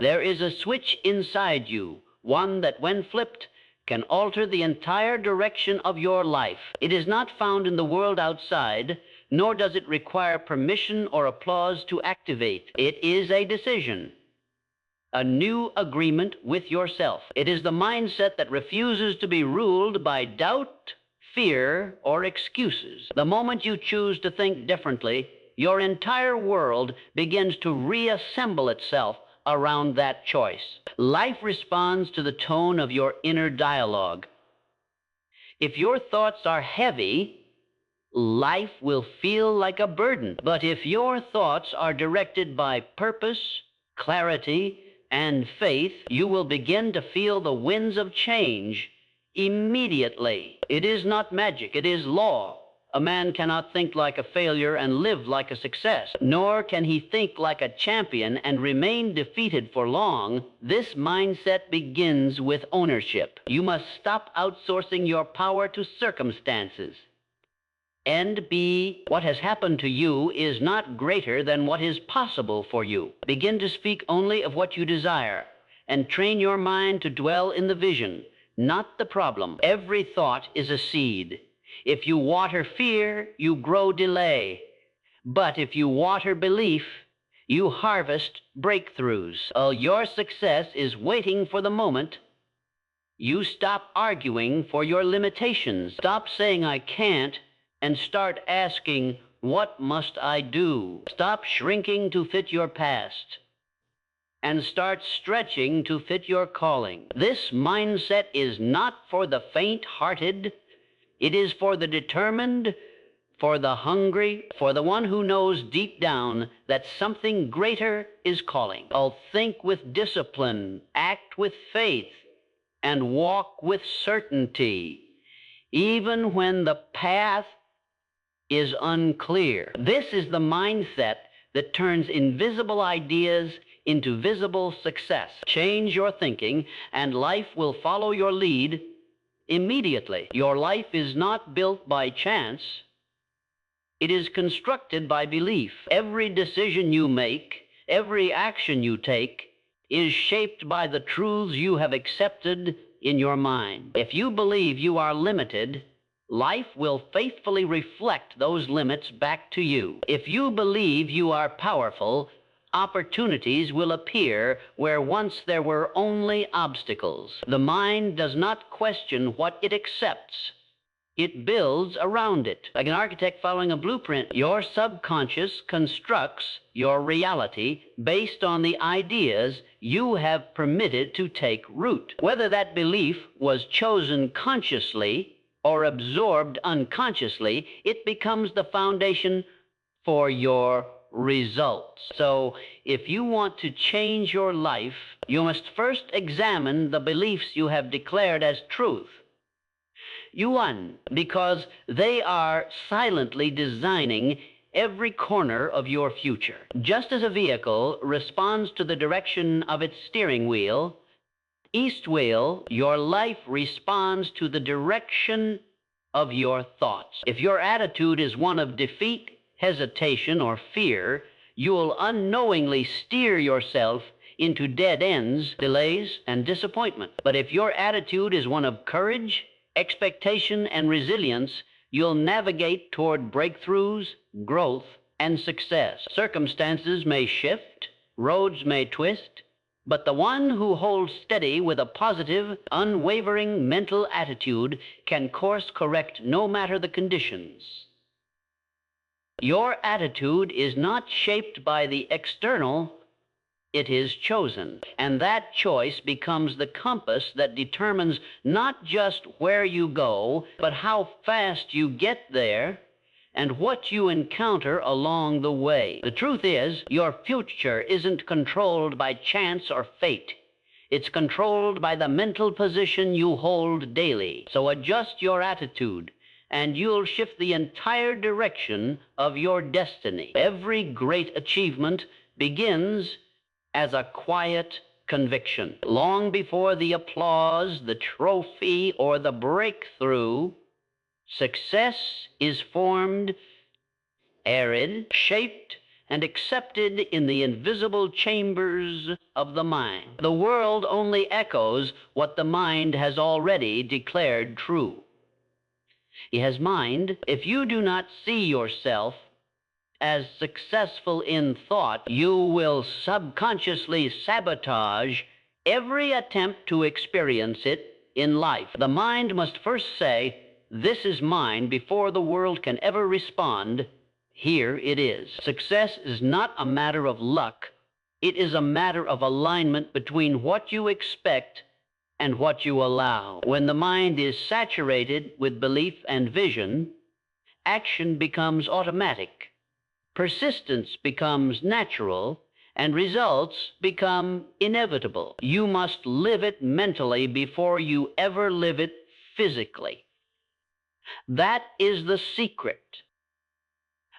There is a switch inside you, one that when flipped can alter the entire direction of your life. It is not found in the world outside, nor does it require permission or applause to activate. It is a decision, a new agreement with yourself. It is the mindset that refuses to be ruled by doubt, fear, or excuses. The moment you choose to think differently, your entire world begins to reassemble itself around that choice. Life responds to the tone of your inner dialogue. If your thoughts are heavy, life will feel like a burden. But if your thoughts are directed by purpose, clarity, and faith, you will begin to feel the winds of change immediately. It is not magic, it is law. A man cannot think like a failure and live like a success, nor can he think like a champion and remain defeated for long. This mindset begins with ownership. You must stop outsourcing your power to circumstances. NB, what has happened to you is not greater than what is possible for you. Begin to speak only of what you desire, and train your mind to dwell in the vision, not the problem. Every thought is a seed. If you water fear, you grow delay. But if you water belief, you harvest breakthroughs. Your success is waiting for the moment you stop arguing for your limitations. Stop saying I can't and start asking, what must I do? Stop shrinking to fit your past and start stretching to fit your calling. This mindset is not for the faint-hearted. It is for the determined, for the hungry, for the one who knows deep down that something greater is calling. Think with discipline, act with faith, and walk with certainty, even when the path is unclear. This is the mindset that turns invisible ideas into visible success. Change your thinking, and life will follow your lead immediately. Your life is not built by chance. It is constructed by belief. Every decision you make, every action you take, is shaped by the truths you have accepted in your mind. If you believe you are limited, life will faithfully reflect those limits back to you. If you believe you are powerful, opportunities will appear where once there were only obstacles. The mind does not question what it accepts. It builds around it. Like an architect following a blueprint, your subconscious constructs your reality based on the ideas you have permitted to take root. Whether that belief was chosen consciously or absorbed unconsciously, it becomes the foundation for your results. So if you want to change your life, you must first examine the beliefs you have declared as truth. Because they are silently designing every corner of your future. Just as a vehicle responds to the direction of its steering wheel, east wheel, your life responds to the direction of your thoughts. If your attitude is one of defeat, hesitation, or fear, you'll unknowingly steer yourself into dead ends, delays, and disappointment. But if your attitude is one of courage, expectation, and resilience, you'll navigate toward breakthroughs, growth, and success. Circumstances may shift, roads may twist, but the one who holds steady with a positive, unwavering mental attitude can course correct no matter the conditions. Your attitude is not shaped by the external, it is chosen. And that choice becomes the compass that determines not just where you go, but how fast you get there and what you encounter along the way. The truth is, your future isn't controlled by chance or fate. It's controlled by the mental position you hold daily. So adjust your attitude, and you'll shift the entire direction of your destiny. Every great achievement begins as a quiet conviction. Long before the applause, the trophy, or the breakthrough, success is formed, arid, shaped, and accepted in the invisible chambers of the mind. The world only echoes what the mind has already declared true. As mind, if you do not see yourself as successful in thought, you will subconsciously sabotage every attempt to experience it in life. The mind must first say, "This is mine," before the world can ever respond, "Here it is." Success is not a matter of luck. It is a matter of alignment between what you expect and what you allow. When the mind is saturated with belief and vision, action becomes automatic. Persistence becomes natural, and results become inevitable. You must live it mentally before you ever live it physically. That is the secret.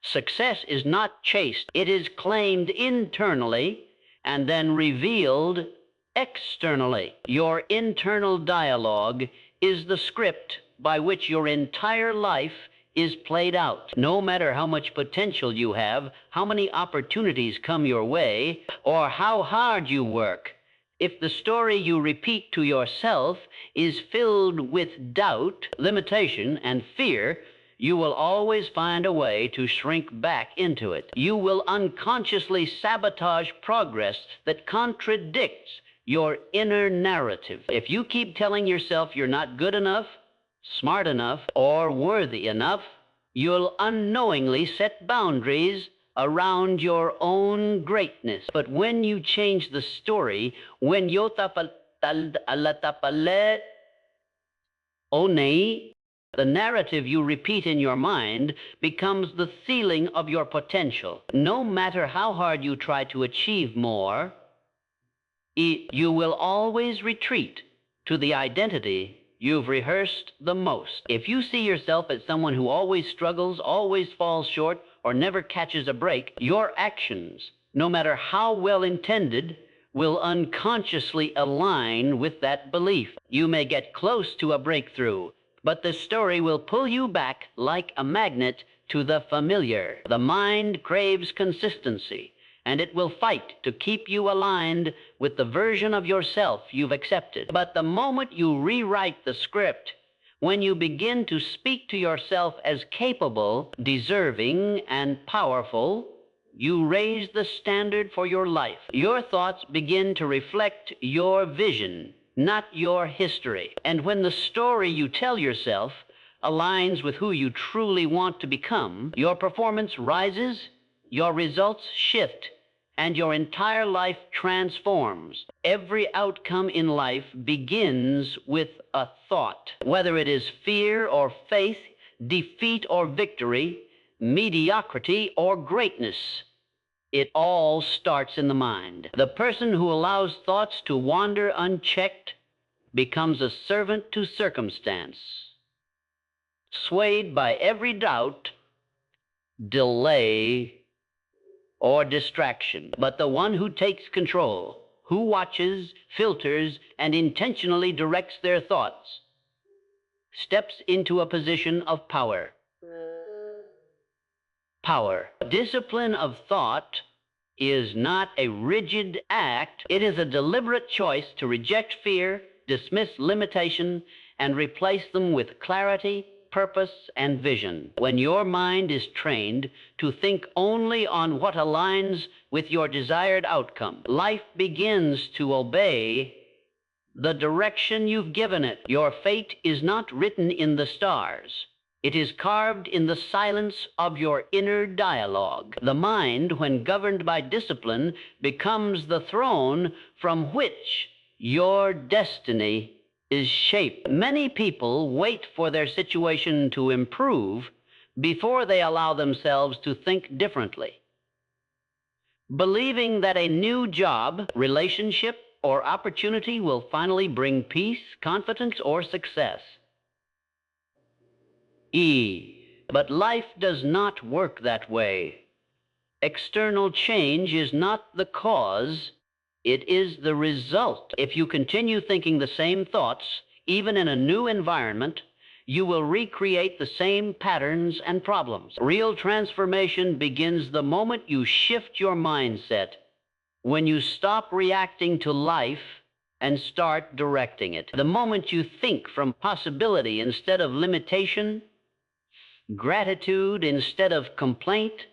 Success is not chased. It is claimed internally and then revealed externally. Your internal dialogue is the script by which your entire life is played out. No matter how much potential you have, how many opportunities come your way, or how hard you work, if the story you repeat to yourself is filled with doubt, limitation, and fear, you will always find a way to shrink back into it. You will unconsciously sabotage progress that contradicts your inner narrative. If you keep telling yourself you're not good enough, smart enough, or worthy enough, you'll unknowingly set boundaries around your own greatness. But when you change the story, when yo tapale onei, the narrative you repeat in your mind becomes the ceiling of your potential. No matter how hard you try to achieve more, you will always retreat to the identity you've rehearsed the most. If you see yourself as someone who always struggles, always falls short, or never catches a break, your actions, no matter how well intended, will unconsciously align with that belief. You may get close to a breakthrough, but the story will pull you back like a magnet to the familiar. The mind craves consistency, and it will fight to keep you aligned with the version of yourself you've accepted. But the moment you rewrite the script, when you begin to speak to yourself as capable, deserving, and powerful, you raise the standard for your life. Your thoughts begin to reflect your vision, not your history. And when the story you tell yourself aligns with who you truly want to become, your performance rises, your results shift, and your entire life transforms. Every outcome in life begins with a thought. Whether it is fear or faith, defeat or victory, mediocrity or greatness, it all starts in the mind. The person who allows thoughts to wander unchecked becomes a servant to circumstance, swayed by every doubt, delay, or distraction. But the one who takes control, who watches, filters, and intentionally directs their thoughts, steps into a position of power. Power. Discipline of thought is not a rigid act. It is a deliberate choice to reject fear, dismiss limitation, and replace them with clarity, purpose, and vision. When your mind is trained to think only on what aligns with your desired outcome, life begins to obey the direction you've given it. Your fate is not written in the stars. It is carved in the silence of your inner dialogue. The mind, when governed by discipline, becomes the throne from which your destiny is shaped. Many people wait for their situation to improve before they allow themselves to think differently, believing that a new job, relationship, or opportunity will finally bring peace, confidence, or success. But life does not work that way. External change is not the cause, it is the result. If you continue thinking the same thoughts, even in a new environment, you will recreate the same patterns and problems. Real transformation begins the moment you shift your mindset, when you stop reacting to life and start directing it. The moment you think from possibility instead of limitation, gratitude instead of complaint,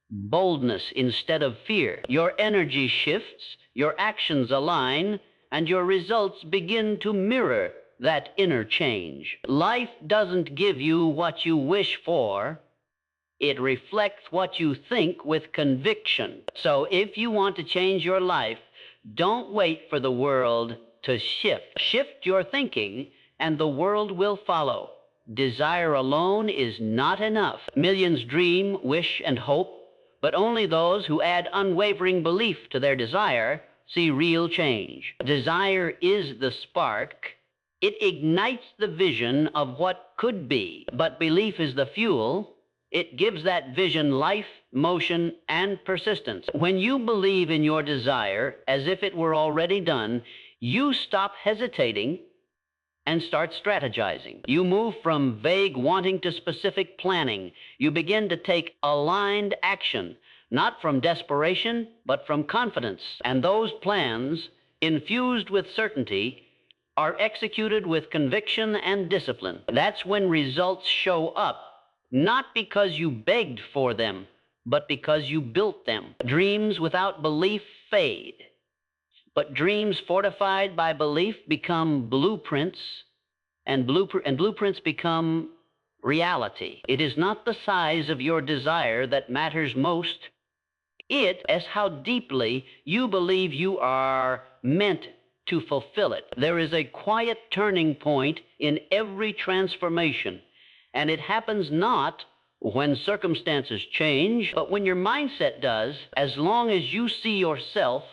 boldness instead of fear. Your energy shifts, your actions align, and your results begin to mirror that inner change. Life doesn't give you what you wish for. It reflects what you think with conviction. So if you want to change your life, don't wait for the world to shift. Shift your thinking, and the world will follow. Desire alone is not enough. Millions dream, wish, and hope, but only those who add unwavering belief to their desire see real change. Desire is the spark. It ignites the vision of what could be, but belief is the fuel. It gives that vision life, motion, and persistence. When you believe in your desire as if it were already done, you stop hesitating and start strategizing. You move from vague wanting to specific planning. You begin to take aligned action, not from desperation, but from confidence. And those plans, infused with certainty, are executed with conviction and discipline. That's when results show up, not because you begged for them, but because you built them. Dreams without belief fade, but dreams fortified by belief become blueprints, and blueprints become reality. It is not the size of your desire that matters most. It is how deeply you believe you are meant to fulfill it. There is a quiet turning point in every transformation, and it happens not when circumstances change, but when your mindset does. As long as you see yourself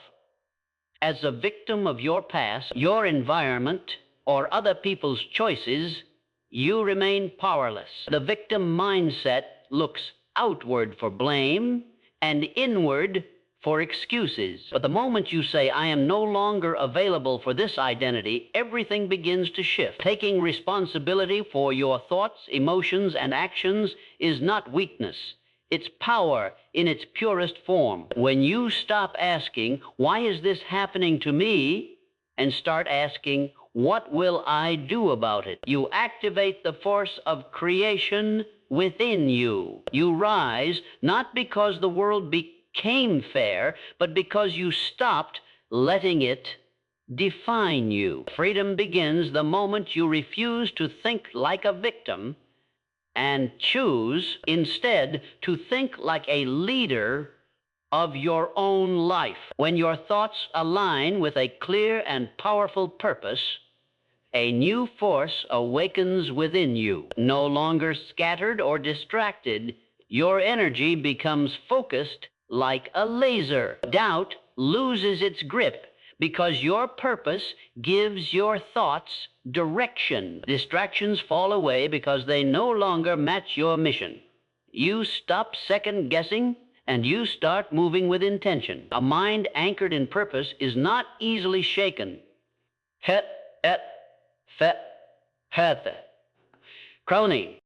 as a victim of your past, your environment, or other people's choices, you remain powerless. The victim mindset looks outward for blame and inward for excuses. But the moment you say, I am no longer available for this identity, everything begins to shift. Taking responsibility for your thoughts, emotions, and actions is not weakness. It's power in its purest form. When you stop asking, why is this happening to me, and start asking, what will I do about it, you activate the force of creation within you. You rise not because the world became fair, but because you stopped letting it define you. Freedom begins the moment you refuse to think like a victim and choose instead to think like a leader of your own life. When your thoughts align with a clear and powerful purpose, a new force awakens within you. No longer scattered or distracted, your energy becomes focused like a laser. Doubt loses its grip because your purpose gives your thoughts direction. Distractions fall away because they no longer match your mission. You stop second-guessing and you start moving with intention. A mind anchored in purpose is not easily shaken. Het, et, fet, het. Crony.